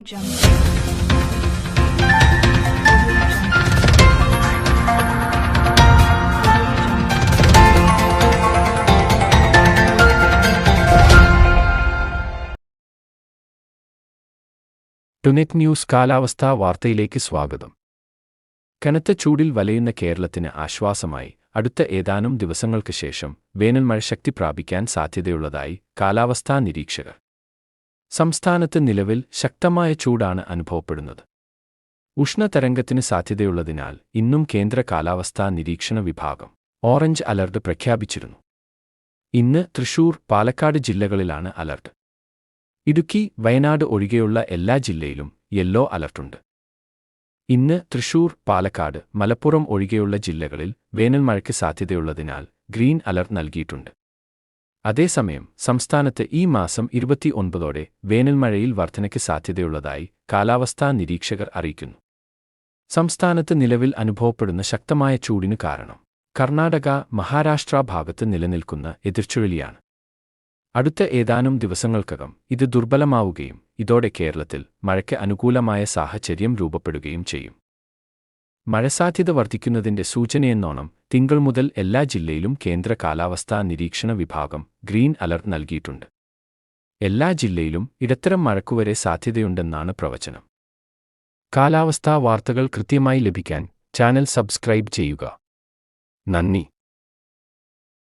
ടുനെറ്റ് news കാലാവസ്ഥാ വാർത്തയിലേക്ക് സ്വാഗതം. കനത്ത ചൂടിൽ വലയുന്ന കേരളത്തിന് ആശ്വാസമായി അടുത്ത ഏതാനും ദിവസങ്ങൾക്ക് ശേഷം വേനൽമഴ ശക്തി പ്രാപിക്കാൻ സാധ്യതയുള്ളതായി കാലാവസ്ഥാ നിരീക്ഷകർ. സംസ്ഥാനത്ത് നിലവിൽ ശക്തമായ ചൂടാണ് അനുഭവപ്പെടുന്നത്. ഉഷ്ണതരംഗത്തിന് സാധ്യതയുള്ളതിനാൽ ഇന്നും കേന്ദ്ര കാലാവസ്ഥാ നിരീക്ഷണ വിഭാഗം ഓറഞ്ച് അലർട്ട് പ്രഖ്യാപിച്ചിരുന്നു. ഇന്ന് തൃശൂർ, പാലക്കാട് ജില്ലകളിലാണ് അലർട്ട്. ഇടുക്കി, വയനാട് ഒഴികെയുള്ള എല്ലാ ജില്ലയിലും യെല്ലോ അലർട്ടുണ്ട്. ഇന്ന് തൃശൂർ, പാലക്കാട്, മലപ്പുറം ഒഴികെയുള്ള ജില്ലകളിൽ വേനൽമഴയ്ക്ക് സാധ്യതയുള്ളതിനാൽ ഗ്രീൻ അലർട്ട് നൽകിയിട്ടുണ്ട്. അതേസമയം സംസ്ഥാനത്ത് ഈ മാസം 29ഓടെ വേനൽമഴയിൽ വർധനയ്ക്ക് സാധ്യതയുള്ളതായി കാലാവസ്ഥാ നിരീക്ഷകർ അറിയിക്കുന്നു. സംസ്ഥാനത്ത് നിലവിൽ അനുഭവപ്പെടുന്ന ശക്തമായ ചൂടിനു കാരണം കർണാടക, മഹാരാഷ്ട്ര ഭാഗത്ത് നിലനിൽക്കുന്ന എതിർച്ചുഴലിയാണ്. അടുത്ത ഏതാനും ദിവസങ്ങൾക്കകം ഇത് ദുർബലമാവുകയും ഇതോടെ കേരളത്തിൽ മഴയ്ക്ക് അനുകൂലമായ സാഹചര്യം രൂപപ്പെടുകയും ചെയ്യും. മഴസാധ്യത വർദ്ധിക്കുന്നതിന്റെ സൂചനയെന്നോണം തിങ്കൾ മുതൽ എല്ലാ ജില്ലയിലും കേന്ദ്ര കാലാവസ്ഥാ നിരീക്ഷണ വിഭാഗം ഗ്രീൻ അലർട്ട് നൽകിയിട്ടുണ്ട്. എല്ലാ ജില്ലയിലും ഇടത്തരം മഴയ്ക്കുവരെ സാധ്യതയുണ്ടെന്നാണ് പ്രവചനം. കാലാവസ്ഥാ വാർത്തകൾ കൃത്യമായി ലഭിക്കാൻ ചാനൽ സബ്സ്ക്രൈബ് ചെയ്യുക. നന്ദി.